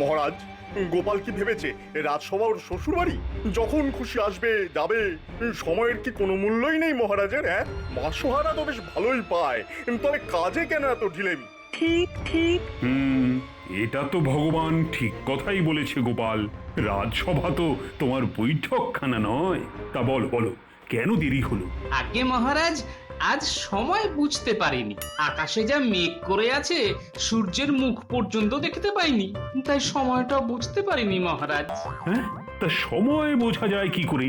মহারাজ, গোপাল কি ভেবেছে রাজসভা ওর শ্বশুর বাড়ি? যখন খুশি আসবে যাবে, সময়ের কি কোনো মূল্যই নেই মহারাজের? হ্যাঁ, মাসোহারা তো বেশ ভালোই পায়, তবে কাজে কেন এত ঢিলেমি? ঠিক ঠিক। এটা তো ভগবান ঠিক কথাই বলেছে গোপাল। রাজসভা তো তোমার বৈঠকখানা নয়। তা বলো বলো, কেন দেরি হলো? আগে মহারাজ, আজ সময় বুঝতে পারিনি। আকাশে যা মেঘ করে আছে, সূর্যের মুখ পর্যন্ত দেখতে পাইনি, তাই সময়টা বুঝতে পারিনি মহারাজ। হ্যাঁ, তা সময় বোঝা যায় কি করে?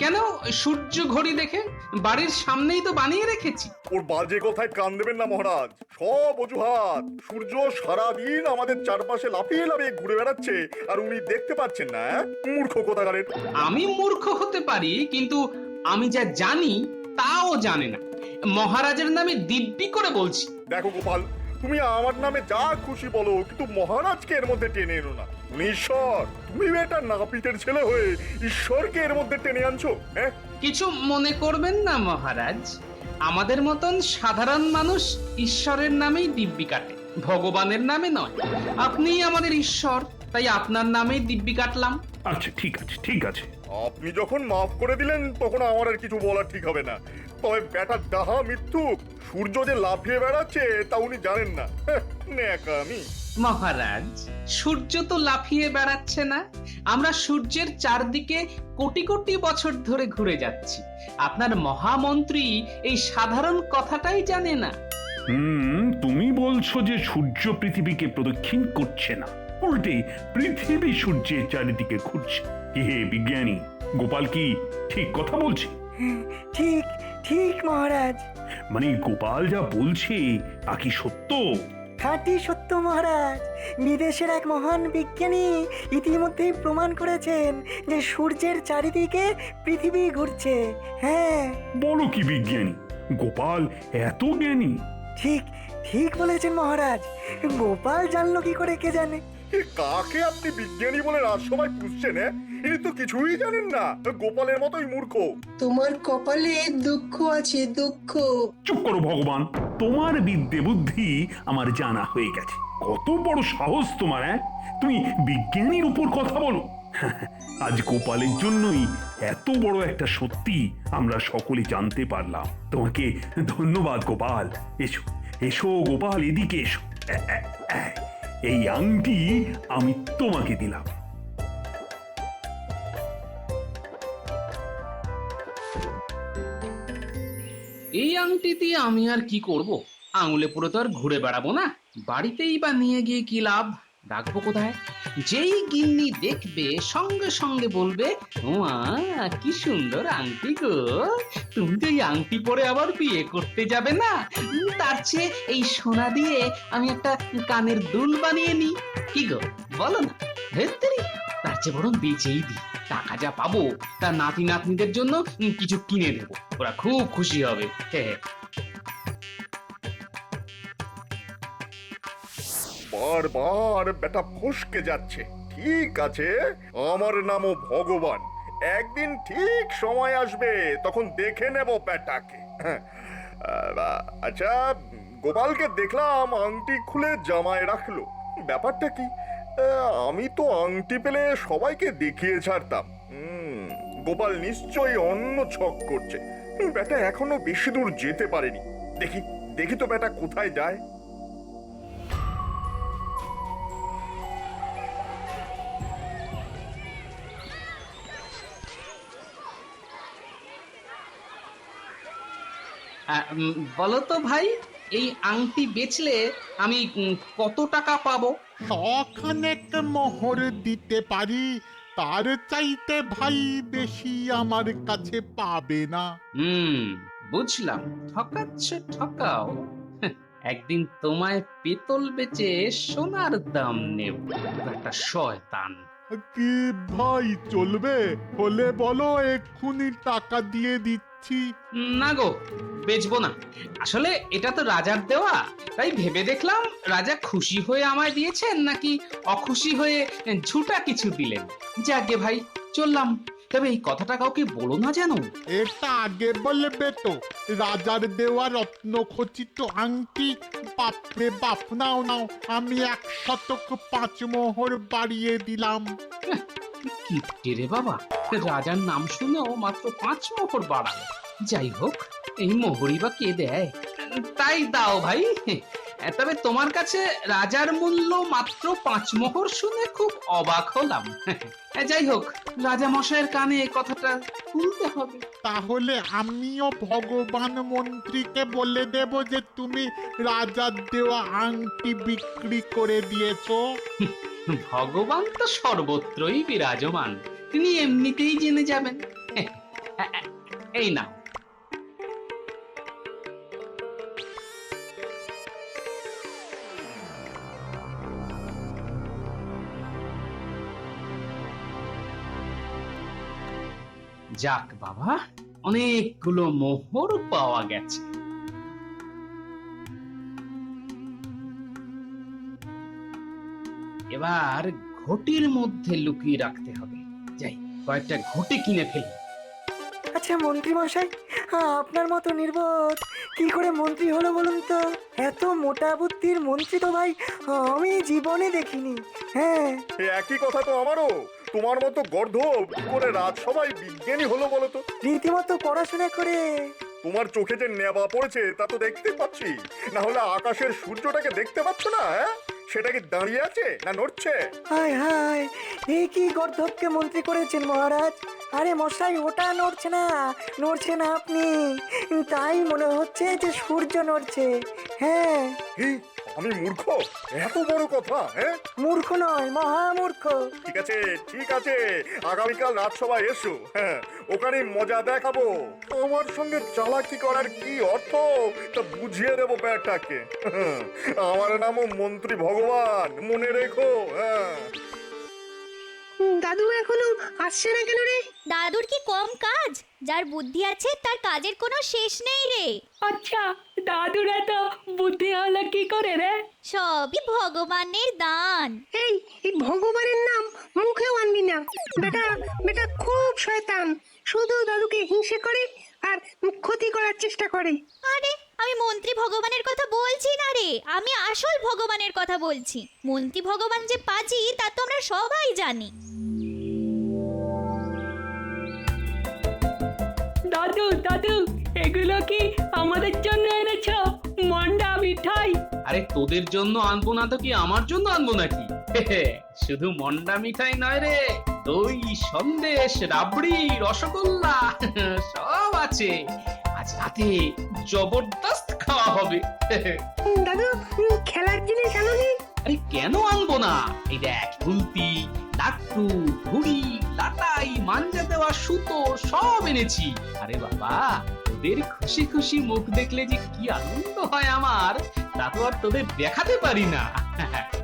কেন? সূর্য ঘড়ি দেখে বাড়ির সামনেই তো বানিয়ে রেখেছি। ওর বাজে কথায় কান দেবেন না মহারাজ, সব অজুহাত। সূর্য সারাদিন আমাদের চারপাশে লাফিয়ে লাফিয়ে ঘুরে বেড়াচ্ছে, আর উনি দেখতে পাচ্ছেন না? মূর্খ কোথাকারের। আমি মূর্খ হতে পারি, কিন্তু আমি যা জানি তাও জানে না। মহারাজের নামে দিব্যি করে বলছি। দেখো গোপাল, তুমি আমার নামে যা খুশি বলো, কিন্তু মহারাজকে এর মধ্যে টেনে এনো না। উনি ঈশ্বর, তুমি একটা নাপিতের ছেলে হয়ে ঈশ্বরকে এর মধ্যে টেনে আনছো। হ্যাঁ, কিছু মনে করবেন না মহারাজ, আমাদের মতন সাধারণ মানুষ ঈশ্বরের নামেই দিব্যি কাটে, ভগবানের নামে নয়। আপনিই আমাদের ঈশ্বর, তাই আপনার নামেই দিব্যি কাটলাম। আচ্ছা ঠিক আছে ঠিক আছে। আপনি যখন মাফ করে দিলেন তখন আমার আর কিছু বলা ঠিক হবে না। তবে বেটা ডাহা মিথ্যুক, সূর্য যে লাফিয়ে বেড়াচ্ছে তা উনি জানেন না। ন্যাকামি। মহারাজ, সূর্য তো লাফিয়ে বেড়াচ্ছে না, আমরা সূর্যের চারদিকে কোটি কোটি বছর ধরে ঘুরে যাচ্ছি। আপনার মহামন্ত্রী এই সাধারণ কথাটাই জানে না। তুমি বলছো যে সূর্য পৃথিবীকে প্রদক্ষিণ করছে না, উল্টে পৃথিবী সূর্যের চারিদিকে ঘুরছে। হে বিজ্ঞানী, গোপাল কি ঠিক কথা বলছে? ঠিক ঠিক মহারাজ। মানে গোপাল যা বলছে তা কি সত্য? খাঁটি সত্য মহারাজ। বিদেশের এক মহান বিজ্ঞানী ইতিমধ্যেই প্রমাণ করেছেন যে সূর্যের চারিদিকে পৃথিবী ঘুরছে। হ্যাঁ, বলো কি বিজ্ঞানী, গোপাল এত জ্ঞানী? ঠিক ঠিক বলেছেন মহারাজ। গোপাল জানলো কি করে কে জানে। কাকে আপনি বিজ্ঞানী বলে রাজসভায় পুষছেন? ইনি তো কিছুই জানেন না, গোপালের মতোই মূর্খ। তোমার কপালে দুঃখ আছে, দুঃখ। চুপ করো ভগবান, তোমার বিদ্যে বুদ্ধি আমার জানা হয়ে গেছে। কত বড় সাহস তোমার! তুমি বিজ্ঞানীর উপর কথা বলো? আজ গোপালের জন্যই এত বড় একটা সত্যি আমরা সকলে জানতে পারলাম। তোমাকে ধন্যবাদ গোপাল। এসো এসো গোপাল, এদিকে এসো। এই আংটি আমি তোমাকে দিলাম। এই আংটি দিয়ে আমি আর কি করব? আঙুলে পরে তো আর ঘুরে বেড়াবো না, বাড়িতেই বা নিয়ে গিয়ে কি লাভ? রাখবো কোথায়? যেই গিন্নি দেখবে সঙ্গে সঙ্গে বলবে, ওমা কি সুন্দর আংটি গো, তুমি তো এই আংটি পরে আবার বিয়ে করতে যাবে না? তার চেয়ে এই সোনা দিয়ে আমি একটা কানের দুল বানিয়ে নিই, কি গো বলো না? ধেত্তেরি, তার চেয়ে বরং বেচেই দিই। টাকা যা পাবো তার নাতি নাতনিদের জন্য কিছু কিনে দেবো, ওরা খুব খুশি হবে। হ্যাঁ, বারবার বেটা ফসকে যাচ্ছে। ঠিক আছে, আমার নামও ভগবান। একদিন ঠিক সময় আসবে, তখন দেখে নেব বেটাকে। আচ্ছা, গোপালকে দেখলাম আংটি খুলে জামায় রাখলো, ব্যাপারটা কি? আমি তো আংটি পেলে সবাইকে দেখিয়ে ছাড়তাম। গোপাল নিশ্চয়ই অন্য ছক করছে। বেটা এখনো বেশি দূর যেতে পারেনি। দেখি দেখি তো বেটা কোথায় যায়। বলো তো ভাই, এই আংটি বেচলে আমি কত টাকা পাবো? শখানেক মোহর দিতে পারি, তার চাইতে ভাই বেশি আমার কাছে পাবে না। বুঝলাম, ঠকাচ্ছ ঠকাও। হ্যাঁ, একদিন তোমায় পেতল বেচে সোনার দাম নেব, একটা শয়তান। কি ভাই, চলবে? হলে বলো, এক্ষুনি টাকা দিয়ে দিচ্ছি। না গো, বেচবো না। আসলে এটা তো রাজার দেওয়া, তাই ভেবে দেখলাম রাজা খুশি হয়ে আমায় দিয়েছেন নাকি অখুশি হয়ে ঝুটা কিছু দিলেন। যাকে ভাই, চললাম। তবে এই কথাটা কাউকে বলো না যেন। এটা আগে বলবে তো, রাজার দেওয়া রত্নখচিত আংটি। বাপরে বাপ, নাও নাও, আমি 105 মোহর বাড়িয়ে দিলাম। কি রে বাবা, রাজার নাম শুনেও মাত্র 5 মোহর বাড়ালো। যাই হোক, এই মোহরই বা কে দেয়? তাই দাও ভাই। তবে তোমার কাছে রাজার মূল্য মাত্র 5 মোহর শুনে খুব অবাক হলাম। যাই হোক, রাজা মশাইয়ের কানে এ কথাটা তুলতে হবে। তাহলে আমিও ভগবান মন্ত্রীকে বলে দেব যে তুমি রাজার দেওয়া আংটি বিক্রি করে দিয়েছো। ভগবান তো সর্বত্রই বিরাজমান, তিনি এমনিতেই জেনে যাবেন। এই না, যাক বাবা, অনেকগুলো মোহর পাওয়া গেছে। এবার ঘটির মধ্যে লুকিয়ে রাখতে হবে। যাই, কয়েকটা ঘটি কিনে ফেলি। আচ্ছা মন্ত্রী মশাই, আপনার মতো নির্বোধ কি করে মন্ত্রী হলো বলুন তো? এত মোটা বুদ্ধির মন্ত্রী তো ভাই আমি জীবনে দেখিনি। হ্যাঁ, এ একই কথা তো আমারও। তোমার মতো গর্ধব কি করে রাজসভায় বিজ্ঞানী হলো বলো তো? রীতিমতো পড়াশোনা করে। তোমার চোখে যে নেবা পড়েছে তা তো দেখতে পাচ্ছি। না হলে আকাশের সূর্যটাকে দেখতে পাচ্ছ না? হ্যাঁ, সেটা কি দাঁড়িয়ে আছে না নড়ছে? হায় হায়, এই কি গর্ধবকে মন্ত্রী করেছেন মহারাজ? আরে মশাই, ওটা নড়ছে না, নড়ছে না আপনি। তাই মনে হচ্ছে যে সূর্য নড়ছে। হ্যাঁ। এই, আমি মূর্খ? এত বড় কথা? হ্যাঁ, মূর্খ নয়, মহামূর্খ। ঠিক আছে ঠিক আছে, আগামীকাল রাজসভায় এসো। হ্যাঁ, ওখানে মজা দেখাবো। আমার সঙ্গে চালাকি করার কি অর্থ তা বুঝিয়ে দেবো ব্যাটাকে। আমার নামও মন্ত্রী ভগবান, মনে রেখো। হ্যাঁ। দাদু এখনো আসছে না কেন রে? দাদুর কি কম কাজ? যার বুদ্ধি আছে তার কাজের কোনো শেষ নেই রে। আচ্ছা, দাদুর এত বুদ্ধি হলো কি করে রে? সবই ভগবানের দান। এই এই ভগবানের নাম মুখেও আনবি না। বেটা বেটা খুব শয়তান, শুধু দাদুকে হিংসে করে আর ক্ষতি করার চেষ্টা করে। আরে, আমি মন্ত্রী ভগবানের কথা বলছি না রে, আমি আসল ভগবানের কথা বলছি। মন্ত্রী ভগবান যে পাজি তা তো আমরা সবাই জানি। দাদু দাদু, এগুলো কি আমাদের জন্য এনেছো? মন্ডা মিঠাই? আরে তোদের জন্য আনবো না তো কি আমার জন্য আনবো নাকি? শুধু মন্ডা মিঠাই নয় রে, দই, সন্দেশ, রাবড়ি, রসগোল্লা সব আছে। আজ রাতে জবরদস্ত খাওয়া হবে। দাদু খেলার জিনিস আনোনি? আরে কেন আনবো না? এই দেখ, খুলতি, লাট্টু, ঘুড়ি, লাটাই, মাঞ্জা দেওয়া সুতো সব এনেছি। আরে বাবা, তোদের খুশি খুশি মুখ দেখলে যে কি আনন্দ হয় আমার, তা তো আর তোদের দেখাতে পারি না।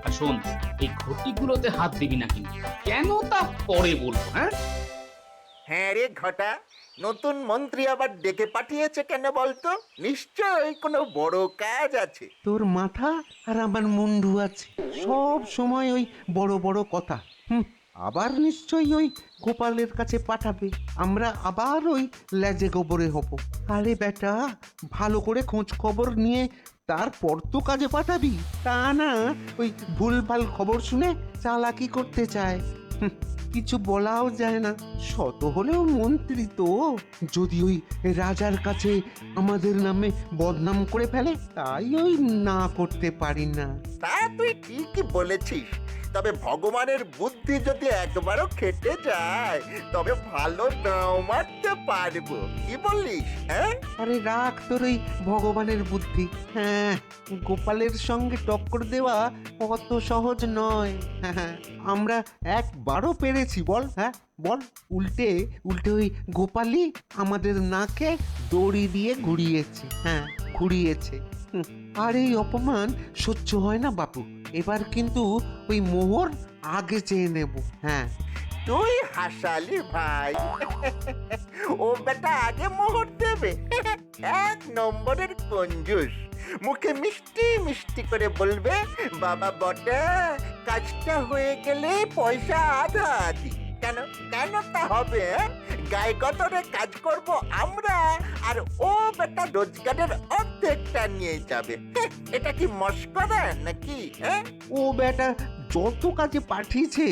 আর শোন, এই ঘটিগুলোতে হাত দিবি না কিন্তু। কেন তা পরে বলবো। হ্যাঁ হ্যাঁ রে ঘটা, নতুন মন্ত্রী আবার ডেকে পাঠিয়েছে কেন বলতো? নিশ্চয়ই কোনো বড় কাজ আছে। তোর মাথা আর আমার মুন্ডু আছে, সব সময় ওই বড় বড় কথা। আবার নিশ্চয়ই ওই গোপালের কাছে পাঠাবে, আমরা আবার ওই লেজে গোবরে হব। আরে বেটা, ভালো করে খোঁজ খবর নিয়ে তারপর তো কাজে পাঠাবি, তা না ওই ভুলভাল খবর শুনে চালাকি করতে চায়। কিছু বলাও যায় না, শত হলেও মন্ত্রী তো। যদি ওই রাজার কাছে আমাদের নামে বদনাম করে ফেলে, তাই ওই না করতে পারি না। তা তুই ঠিকই বলেছিস, তবে ভগবানের বুদ্ধি যদি একবারও খেটে যায় তবে ভালো নাও মারতে পারবো। কি বলিস? হ্যাঁ, আরে রাখ তোর ওই ভগবানের বুদ্ধি। হ্যাঁ, গোপালের সঙ্গে টক্কর দেওয়া অত সহজ নয়। হ্যাঁ, আমরা একবারও পেরেছি বল? হ্যাঁ বল, উল্টে উল্টে ওই গোপালই আমাদের নাকে দড়ি দিয়ে ঘুরিয়েছে। হ্যাঁ, ঘুরিয়েছে। আর এই অপমান সহ্য হয় না বাপু। এবার কিন্তু ওই মোহর আগে চেয়ে নেব। হ্যাঁ, তুই হাসালি ভাই। ও বেটা আগে মোহর দেবে, 1 নম্বরের কঞ্জুস। মুখে মিষ্টি মিষ্টি করে বলবে, বাবা বটা, কাজটা হয়ে গেলে পয়সা আধা আধি। কেন কেন তা হবে? গায়ে গতরে কাজ করব আমরা, আর ও বেটা রোজগারের অর্ধেকটা নিয়ে যাবে। এটা কি মস্করা নাকি? ও বেটা যত কাজে পাঠিয়েছে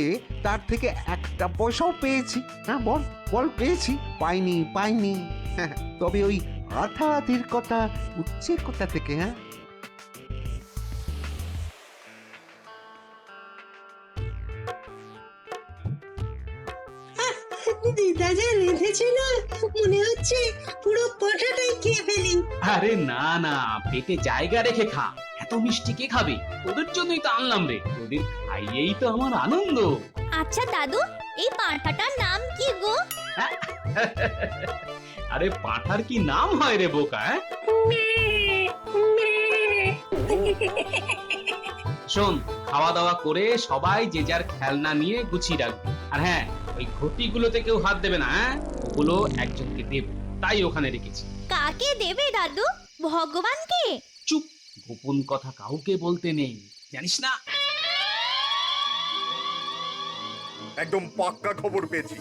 তার থেকে একটা পয়সাও পেয়েছি। হ্যাঁ বল বল, পেয়েছি? পাইনি। তবে ওই আধা আধির কথা উঠছে কোথা থেকে? হ্যাঁ, দিদা যা রেঁধেছে না, মনে হচ্ছে পুরো পাঠাটাই খেয়ে ফেলি। আরে না না, পেটে জায়গা রেখে খা। এত মিষ্টি কে খাবে? তোদের জন্যই তো আনলাম রে, তোদের খাইয়েই তো আমার আনন্দ। আচ্ছা দাদু, এই পাঁঠাটার নাম কি গো? আরে পাঁঠার কি নাম হয় রে বোকা? শোন, খাওয়া দাওয়া করে সবাই যে যার খেলনা নিয়ে গুছিয়ে রাখবে। আর হ্যাঁ, ওই ঘটিগুলোতে কেউ হাত দেবে না, হ্যাঁ? ওগুলো একজনকে দেব, তাই ওখানে রেখেছি। কাকে দেবে দাদু? ভগবানকে? চুপ, গোপন কথা কাউকে বলতে নেই, জানিস না? একদম পাক্কা খবর পেয়েছি।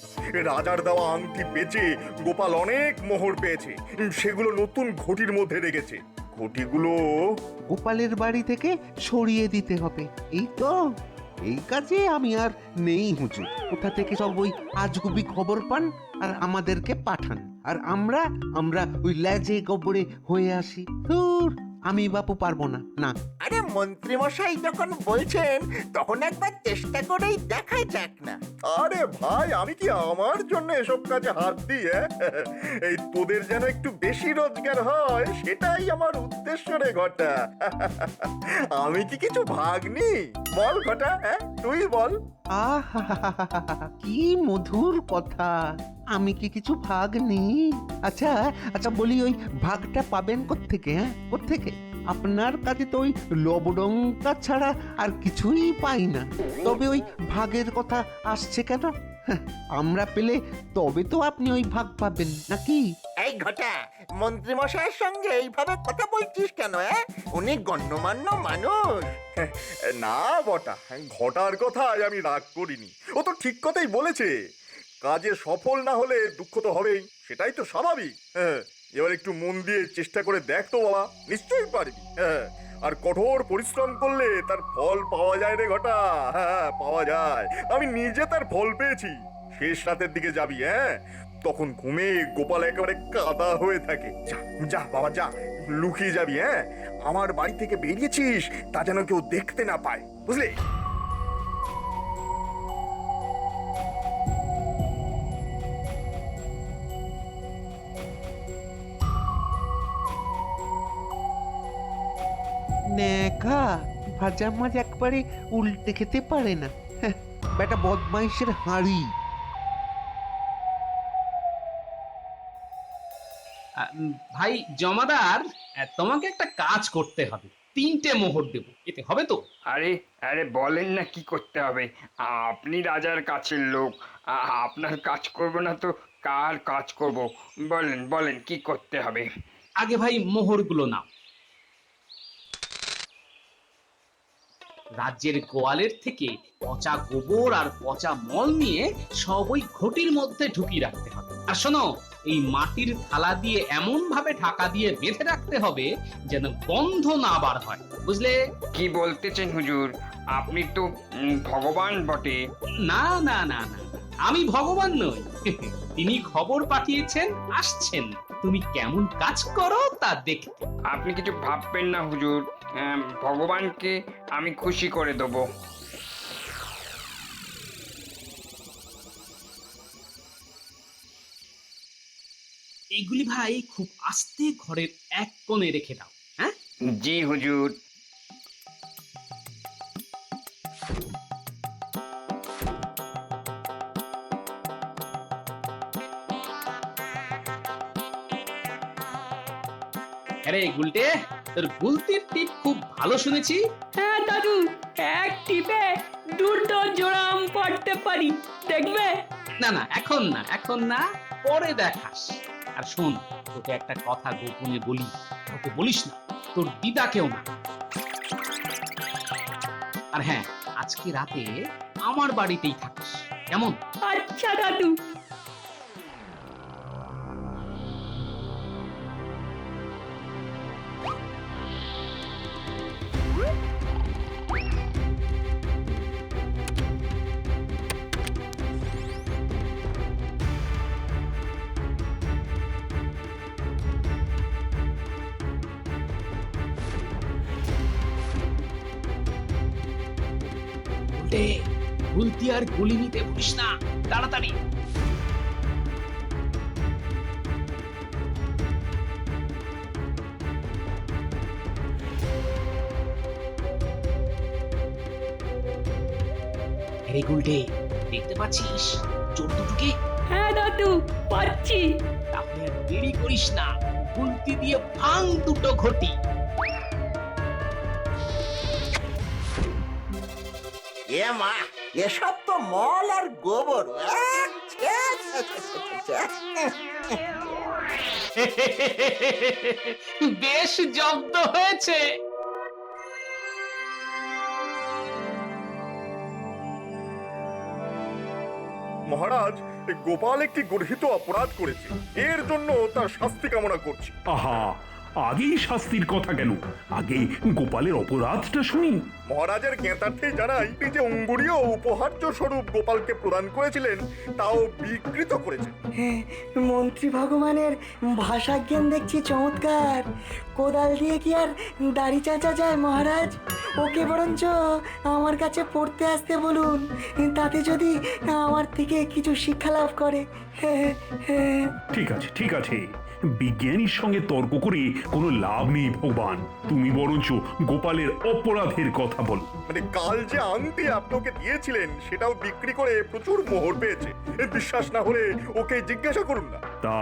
রাজার দেওয়া আংটি বেচে গোপাল অনেক মোহর পেয়েছে, সেগুলো নতুন ঘটির মধ্যে রেখেছে। ঘটিগুলো গোপালের বাড়ি থেকে সরিয়ে দিতে হবে। এই তো, এই কাজে আমি আর নেই হুজুর। কোথা থেকে সব ওই আজগুবি খবর পান আর আমাদেরকে পাঠান, আর আমরা ওই লেজে গোবরে হয়ে আসি। ধুর, আমি বাপু পারবো না। না, আরে মন্ত্রী মশাই যখন বলছেন তখন একবার চেষ্টা করেই দেখা যাক না। আরে ভাই, আমি কি আমার জন্য এসব কাজে হাত দিই? এই তোদের যেন একটু বেশি রোজগার হয়, সেটাই আমার উদ্দেশ্য রে ঘটা। আমি কি কিছু ভাগ নি? বল ঘটা, তুই বল। আহা, কি মধুর কথা। আমি কি কিছু ভাগ নেই? আচ্ছা বলি, ওই ভাগটা পাবেন কোত্থেকে? হ্যাঁ, কোত্থেকে? আপনার কাছে তো ওই লবডঙ্কা ছাড়া আর কিছুই পাই না। তবে ওই ভাগের কথা আসছে কেন? আমরা পেলে তবে তো আপনি ওই ভাগ পাবেন নাকি? এই ঘটা, মন্ত্রী মশাইয়ের সঙ্গে এইভাবে কথা বলছিস কেন? উনি গণ্যমান্য মানুষ। না বটা, ঘটার কথায় আমি রাগ করিনি। ও তো ঠিক কথাই বলেছে। কাজে সফল না হলে দুঃখ তো হবেই, সেটাই তো স্বাভাবিক। এবার একটু মন দিয়ে চেষ্টা করে দেখ তো বাবা, নিশ্চয়ই পারবি। আর কঠোর পরিশ্রম করলে তার ফল পাওয়া যায় রে ঘটা। হ্যাঁ, পাওয়া যায়। আমি নিজে তার ফল পেয়েছি। শেষ রাতের দিকে যাবি, তখন ঘুমে গোপাল একেবারে কাদা হয়ে থাকে। যা যা বাবা, যা, লুকিয়ে যাবি। আমার বাড়ি থেকে বেরিয়েছিস তা যেন কেউ দেখতে না পায়, বুঝলি? নেখা ভাজা মাছ একবারে উল্টে খেতে পারে না। বেটা বদমাইশের হাঁড়ি। ভাই জমাদার, তোমাকে একটা কাজ করতে হবে। 3টে মোহর দেব, এতে হবে তো? আরে আরে বলেন না কি করতে হবে? আপনি রাজার কাছের লোক, আপনার কাজ করব না তো কার কাজ করব? বলেন বলেন কি করতে হবে? আগে ভাই মোহরগুলো নাও। রাজ্যের গোয়ালের থেকে পচা গোবর আর পচা মল নিয়ে সব ওই ঘটির মধ্যে ঢুকিয়ে রাখতে হবে। আর শোনো, এই মাটির থালা দিয়ে এমন ভাবে ঢাকা দিয়ে বেঁধে রাখতে হবে যেন গন্ধ না বার হয়, বুঝলে? কি বলতেছেন হুজুর? আপনি তো ভগবান বটে। না না না না, আমি ভগবান নই। তিনি খবর পাঠিয়েছেন, আসছেন তুমি কেমন কাজ করো তা দেখতে। আপনি কিছু ভাববেন না হুজুর, ভগবানকে আমি খুশি করে দেবো। এইগুলি ভাই খুব আস্তে ঘরের এক কোণে রেখে দাও। হ্যাঁ, জি হুজুর। আরে গুলটে, তোর গুলতির টিপ খুব ভালো শুনেছি। হ্যাঁ দাদু, এক টিপে 2টো জোড়া আম পাড়তে পারি, দেখবে? না না, এখন না, পরে দেখাস। আর শোন, তোকে একটা কথা গোপনে বলি, তোকে বলিস না, তোর দিদাকেও না। আর হ্যাঁ, আজকে রাতে আমার বাড়িতেই থাকিস। কেমন? আচ্ছা দাদু। উল্টে গুলতি আর গুলি নিতে ভুলিস না, তাড়াতাড়ি। আরে গুলটে, দেখতে পাচ্ছিস চোর দুটোকে? হ্যাঁ দাদু, পাচ্ছি। তাহলে আর দেরি করিস না, গুলতি দিয়ে ভাঙ দুটো ঘটি। এ মা, এসব তো মল আর গোবর। ছ্যা, ছ্যা, ছ্যা, ছ্যা, ছ্যা। বেশ জব্দ হয়েছে। মহারাজ, গোপাল একটি গর্হিত অপরাধ করেছে, এর জন্য তার শাস্তি কামনা করছি। আহা, আগেই শাস্তির কথা কেন? আগে গোপালের অপরাধটা শুনি। মহারাজের জ্ঞাতার্থে জানাই, যে অঙ্গুরীয় উপহার্য স্বরূপ গোপালকে প্রদান করেছিলেন তাও বিকৃত করেছেন। হ্যাঁ, মন্ত্রী ভগবানের ভাষাজ্ঞান দেখছি চমৎকার। কোদাল দিয়ে কি আর দাড়ি চাচা যায় মহারাজ? ওকে বরঞ্চ আমার কাছে পড়তে আসতে বলুন, তাতে যদি আমার থেকে কিছু শিক্ষা লাভ করে। ঠিক আছে, ঠিক আছে, বিজ্ঞানীর সঙ্গে তর্ক করে কোনো লাভ নেই ভগবান। তুমি বরঞ্চ গোপালের অপরাধের কথা বলো। মানে কাল যে আংটি আপনাকে দিয়েছিলেন সেটাও বিক্রি করে প্রচুর মোহর পেয়েছে। বিশ্বাস না হলে ওকে জিজ্ঞাসা করুন না। তা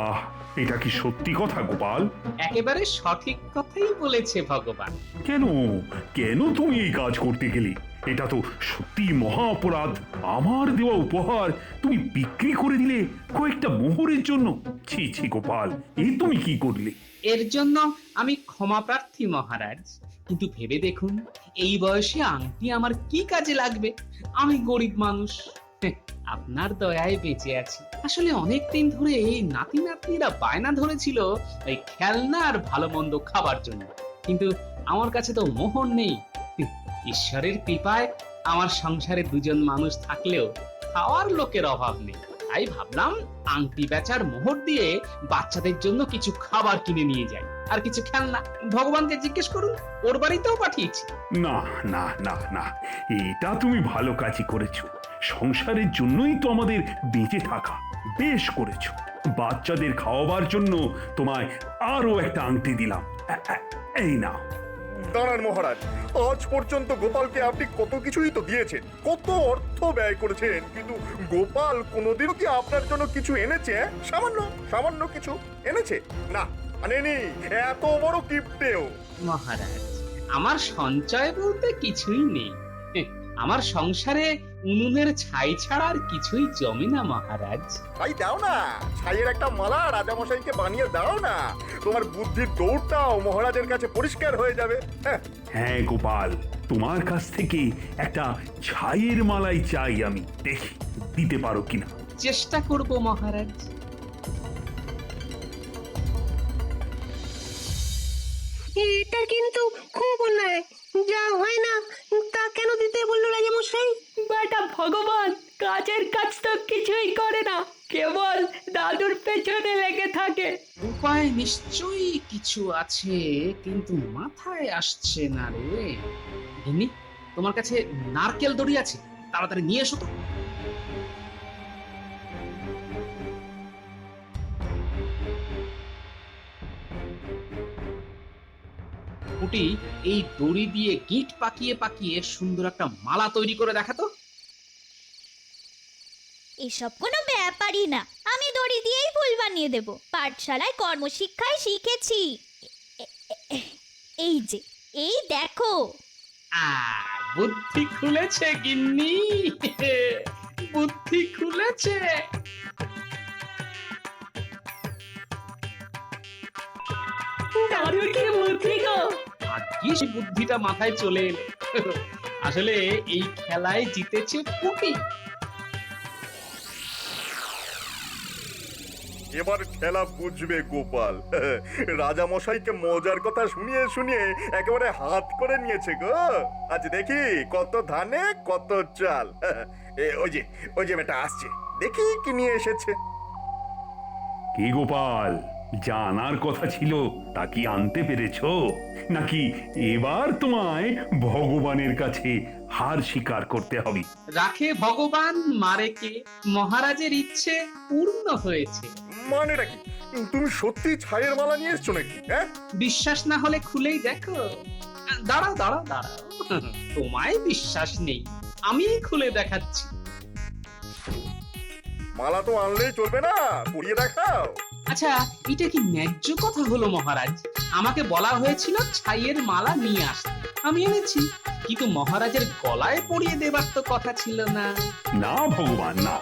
এটা কি সত্যি কথা গোপাল? একেবারে সঠিক কথাই বলেছে ভগবান। কেন কেন তুমি এই কাজ করতে গেলে? এটা তো সত্যি মহা অপরাধ। আমার দেওয়া উপহার তুমি বিক্রি করে দিলে কয়েকটা মোহরের জন্য। ছি ছি গোপাল, এ তুমি কি করলে? এর জন্য আমি ক্ষমা প্রার্থী মহারাজ, কিন্তু ভেবে দেখুন এই বয়সে আংটি আমার কি কাজে লাগবে? আমি গরিব মানুষ, আপনার দয়ায় বেঁচে আছি। আসলে অনেক দিন ধরে এই নাতি নাতনিরা বায়না ধরেছিল এই খেলনা আর ভালো মন্দ খাবার জন্য, কিন্তু আমার কাছে তো মোহর নেই। ঈশ্বরের কৃপায় আমার সংসারে দুজন মানুষ থাকলেও খাওয়ার লোকের অভাব নেই। তাই ভাবলাম আংটি বেচার মোহর দিয়ে বাচ্চাদের জন্য কিছু খাবার কিনে নিয়ে যাই, আর কিছু খেলনা। ভগবানকে জিজ্ঞেস করুন, ওর বাড়িতেও পাঠিয়েছি। না না না না, এটা তুমি ভালো কাজই করেছো। সংসারের জন্যই তো আমাদের বেঁচে থাকা। বেশ করেছো। বাচ্চাদের খাওয়াবার জন্য তোমায় আরো একটা আংটি দিলাম। এই নাও। দাঁড়ান মহারাজ, আজ পর্যন্ত গোপালকে আপনি কত কিছুই তো দিয়েছেন, কত অর্থ ব্যয় করেছেন, কিন্তু গোপাল কোনোদিনও কি আপনার জন্য কিছু এনেছে? সামান্য সামান্য কিছু এনেছে? না, আনেনি। এত বড় কিপ্টেও। মহারাজ, আমার সঞ্চয় বলতে কিছুই নেই। আমার সংসারে উনুনের ছাই ছাড়া আর কিছুই জমে না মহারাজ। ছাই দাও না, ছাইয়ের একটা মালা রাজামশাইকে বানিয়ে দাও না। তোমার বুদ্ধির দৌড়টাও মহারাজের কাছে পরিষ্কার হয়ে যাবে। হ্যাঁ গোপাল, তোমার কাছ থেকে একটা ছাইয়ের মালাই চাই আমি। দেখি দিতে পারো কিনা। চেষ্টা করব মহারাজ। এটা কিন্তু খুব অন্যায়। যা হয় না তা কেন দিতে বললো রাজামশাই? বেটা ভগবান কাজের কাজ তো কিছুই করে না, কেবল দাদুর পেছনে লেগে থাকে। উপায় নিশ্চয়ই কিছু আছে, কিন্তু মাথায় আসছে না রে। গিন্নি, তোমার কাছে নারকেল দড়ি আছে? তাড়াতাড়ি নিয়ে এসো তো। পুটি, এই দড়ি দিয়ে গিট পাকিয়ে পাকিয়ে সুন্দর একটা মালা তৈরি করে দেখাতো। এসব কোনো ব্যাপারই না, আমি দড়ি দিয়েই ফুল বানিয়ে দেব। পাঠশালায় কর্মশিক্ষায় শিখেছি। এই যে, এই দেখো। বুদ্ধি খুলেছে গিন্নি, বুদ্ধি খুলেছে। দাদুর কি বুদ্ধি গো! ভাগ্যিস বুদ্ধিটা মাথায় চলে এলো। আসলে এই খেলায় জিতেছে পুটি। এবার খেলা বুঝবে গোপাল। রাজা মশাইকে মজার কথা শুনিয়ে শুনিয়ে একেবারে হাত করে নিয়েছে গো। আজ দেখি কত ধানে কত চাল। ওই যে বেটা আসছে, দেখি কি নিয়ে এসেছে। কি গোপাল, জানার কথা ছিল তা কি আনতে পেরেছো, নাকি এবার তোমায় ভগবানের কাছে হার স্বীকার করতে হবে? রাখে ভগবান মারে কে, মহারাজের ইচ্ছে পূর্ণ হয়েছে। মানেটা কি? তুমি সত্যি ছাইয়ের মালা নিয়ে এসছো নাকি? হ্যাঁ, বিশ্বাস না হলে খুলেই দেখো। দাঁড়াও দাঁড়াও দাঁড়াও, তোমায় বিশ্বাস নেই, আমি খুলে দেখাচ্ছি। মালা তো আনলেই চলবে না, পরিয়ে দেখাও। আচ্ছা, এটা কি ন্যায্য কথা হলো মহারাজ? আমাকে বলা হয়েছিল ছাইয়ের মালা নিয়ে আসতে, আমি এনেছি, কিন্তু মহারাজের গলায় পরিয়ে দেবার তো কথা ছিল না। না ভগবান না,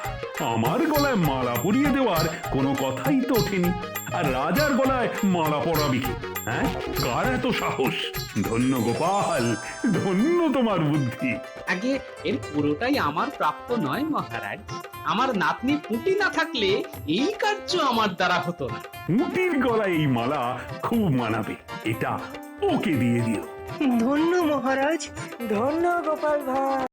আমার গলায় মালা পরিয়ে দেওয়ার কোনো কথাই তো ওঠেনি। আর রাজার গলায় মালা পরাবি কি? হ্যাঁ, কার এত সাহস? ধন্য গোপাল, ধন্য তোমার বুদ্ধি। আগে এর পুরোটাই আমার প্রাপ্য নয় মহারাজ। আমার নাতনি পুঁটি না থাকলে এই কার্য আমার দ্বারা হতো না। মুটির গলায় এই মালা খুব মানাবে, এটা ওকে দিয়ে দিও। ধন্য মহারাজ। ধন্য গোপাল ভাই।